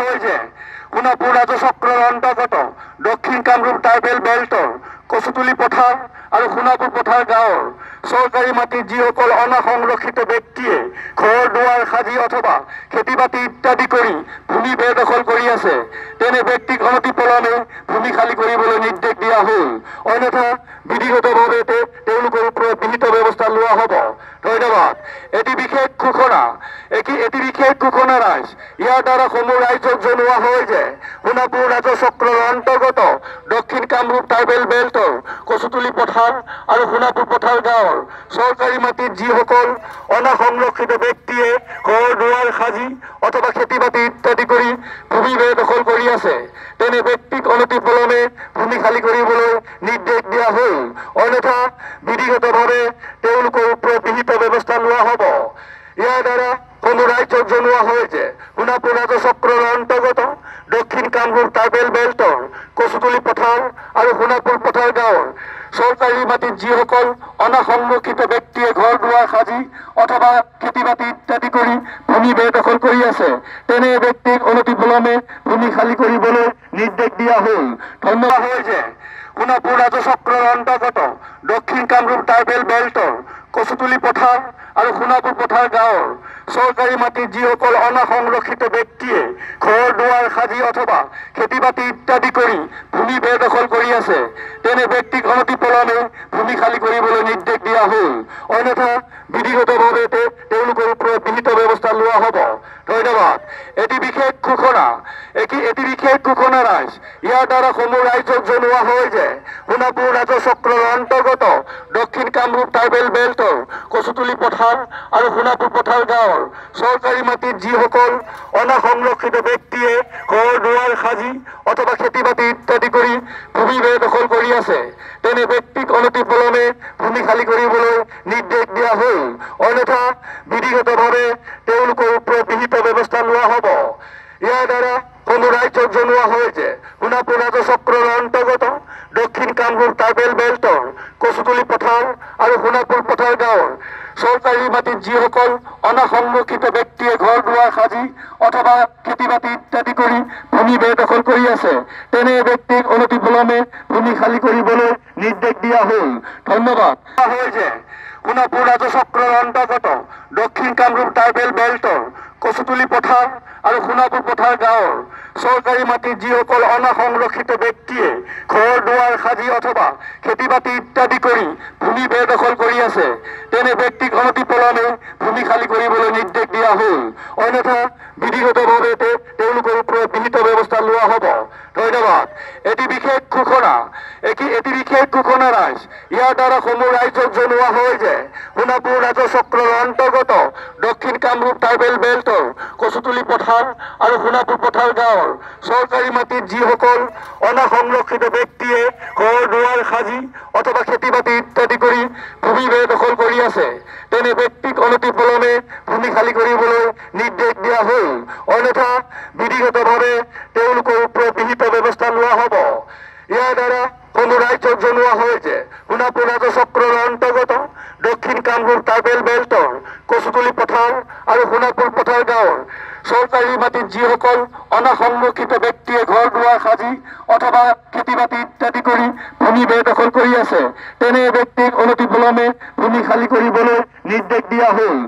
হয়েছে সোনাপুৰ ৰাজচক্ৰৰ অন্তৰ্গত দক্ষিণ কামৰূপ ট্ৰাইবেল বেল্টৰ কচুতুলি পথাৰ আৰু সোনাপুৰ পথাৰ গাঁৱৰ চৰকাৰী মাটিত যিসকল অনাসংৰক্ষিত ব্যক্তিয়ে ঘৰ দুৱাৰ সাজি অথবা খেতি বাতি ইত্যাদি কৰি ভূমি বেদখল কৰি আছে তেনে ব্যক্তিক অনতিপলমে ভূমি খালী কৰিবলৈ নিৰ্দেশ দিয়া হ'ল। অন্যথা বিধিগতভাৱে তেওঁলোকৰ ওপৰত বিহিত ব্যৱস্থা লোৱা হ'ব। ধন্যবাদ। এটি বিশেষ ঘোষণা ৰাইজ ইয়াৰ দ্বাৰা সমূহ ৰাইজক জনোৱা হয় যে সোনাপুৰ ৰাজচক্ৰৰ অন্তৰ্গত দক্ষিণ কামৰূপ ট্ৰাইবেল বেল্টৰ কচুতুলি পথাৰ আৰু সোনাপুৰ পথাৰ গাঁৱৰ চৰকাৰী মাটিত যিসকল অনাসংৰক্ষিত ব্যক্তিয়ে ঘৰ দুৱাৰ সাজি অথবা খেতি বাতি ইত্যাদি কৰি ভূমি বেদখল কৰি আছে তেনে ব্যক্তিক অনতিপলমে ভূমি খালী কৰিবলৈ নিৰ্দেশ দিয়া হ'ল। অন্যথা বিধিগতভাৱে তেওঁলোকৰ ওপৰত বিহিত ব্যৱস্থা লোৱা হ'ব। ইয়াৰ দ্বাৰা সমূহ ৰাইজক জনোৱা হয় যে সোনাপুৰ ৰাজচক্ৰৰ অন্তৰ্গত দক্ষিণ কামৰূপ ট্ৰাইবেল বেল্টৰ কচুতুলি পথাৰ আৰু সোনাপুৰ পথাৰ গাঁৱৰ চৰকাৰী মাটিত যিসকল অনাসংৰক্ষিত ব্যক্তিয়ে ঘৰ দুৱাৰ সাজি অথবা খেতি বাতি ইত্যাদি কৰি ভূমি বেদখল কৰি আছে তেনে ব্যক্তিক অনতিপলমে ভূমি খালী কৰিবলৈ নিৰ্দেশ দিয়া হ'ল। ধন্যবাদ। হয় যে সোনাপুৰ ৰাজচক্ৰৰ অন্তৰ্গত দক্ষিণ কামৰূপ ট্ৰাইবেল বেল্টৰ কচুতুলি পথাৰ আৰু সোনাপুৰ পথাৰ গাঁৱৰ চৰকাৰী মাটিত যিসকল অনাসংৰক্ষিত ব্যক্তিয়ে ঘৰ দুৱাৰ সাজি অথবা খেতি বাতি ইত্যাদি কৰি ভূমি বেদখল কৰি আছে তেনে ব্যক্তিক অনতিপলমে ভূমি খালী কৰিবলৈ নিৰ্দেশ দিয়া হ'ল। অন্যথা বিধিগতভাৱে তেওঁলোকৰ ওপৰত বিহিত ব্যৱস্থা লোৱা হ'ব। ধন্যবাদ। এটি বিশেষ ঘোষণা ৰাইজ ইয়াৰ দ্বাৰা সমূহ ৰাইজক জনোৱা হয় যে সোনাপুৰ ৰাজচক্ৰৰ অন্তৰ্গত দক্ষিণ কামৰূপ ট্ৰাইবেল বেল্টৰ কচুতুলি পথাৰ আৰু সোনাপুৰ পথাৰ গাঁৱৰ চৰকাৰী মাটিত যিসকল অনাসংৰক্ষিত ব্যক্তিয়ে ঘৰ দুৱাৰ সাজি অথবা খেতি বাতি ইত্যাদি কৰি ভূমি বেদখল কৰি আছে তেনে ব্যক্তিক অনতিপলমে ভূমি খালী কৰিবলৈ নিৰ্দেশ দিয়া হ'ল। অন্যথা বিধিগতভাৱে তেওঁলোকৰ ওপৰত বিহিত ব্যৱস্থা লোৱা হ'ব। ইয়াৰ দ্বাৰা সমূহ ৰাইজক জনোৱা হয় যে সোনাপুৰ ৰাজচক্ৰৰ অন্তৰ্গত দক্ষিণ কামৰূপ ট্ৰাইবেল বেল্টৰ কচুতুলি পথাৰ আৰু সোনাপুৰ পথাৰ গাঁৱৰ চৰকাৰী মাটিত যিসকল অনাসংৰক্ষিত ব্যক্তিয়ে ঘৰ দুৱাৰ সাজি অথবা খেতি বাতি ইত্যাদি কৰি ভূমি বেদখল কৰি আছে তেনে ব্যক্তিক অনতিপলমে ভূমি খালী কৰিবলৈ নিৰ্দেশ দিয়া হ'ল। ধন্যবাদ। হয় যে সোনাপুৰ ৰাজচক্ৰৰ অন্তৰ্গত দক্ষিণ কামৰূপ ট্ৰাইবেল বেল্টৰ কচুতুলি পথাৰ আৰু সোনাপুৰ পথাৰ গাঁৱৰ চৰকাৰী মাটিত যিসকল অনাসংৰক্ষিত ব্যক্তিয়ে ঘৰ দুৱাৰ সাজি অথবা খেতি বাতি ইত্যাদি কৰি ভূমি বেদখল কৰি আছে তেনে ব্যক্তিক অনতিপলমে ভূমি খালী কৰিবলৈ নিৰ্দেশ দিয়া হ'ল। অন্যথা বিধিগতভাৱে তেওঁলোকৰ ওপৰত বিহিত ব্যৱস্থা লোৱা হ'ব। ধন্যবাদ। এটি বিশেষ ঘোষণা ৰাইজ ইয়াৰ দ্বাৰা সমূহ ৰাইজক জনোৱা হয় যে সোনাপুৰ ৰাজচক্ৰৰ অন্তৰ্গত দক্ষিণ কামৰূপ ট্ৰাইবেল বেল্টৰ কচুতুলি পথাৰ আৰু সোনাপুৰ পথাৰ গাঁৱৰ চৰকাৰী মাটিত যিসকল অনাসংৰক্ষিত ব্যক্তিয়ে ঘৰ দুৱাৰ সাজি অথবা খেতি বাতি ইত্যাদি কৰি ভূমি বেদখল কৰি আছে তেনে ব্যক্তিক অনতিপলমে ভূমি খালী কৰিবলৈ নিৰ্দেশ দিয়া হ'ল। অন্যথা বিধিগতভাৱে তেওঁলোকৰ ওপৰত বিহিত ব্যৱস্থা লোৱা হ'ব। ইয়াৰ দ্বাৰা সমূহ ৰাইজক জনোৱা হয় যে সোনাপুৰ ৰাজচক্ৰৰ অন্তৰ্গত দক্ষিণ কামৰূপ ট্ৰাইবেল বেল্টৰ কচুতুলি পথাৰ আৰু সোনাপুৰ পথাৰ গাঁৱৰ চৰকাৰী মাটিত যিসকল অনাসংৰক্ষিত ব্যক্তিয়ে ঘৰ দুৱাৰ সাজি অথবা খেতি বাতি ইত্যাদি কৰি ভূমি বেদখল কৰি আছে তেনে ব্যক্তিক অনতিপলমে ভূমি খালী কৰিবলৈ নিৰ্দেশ দিয়া হ'ল।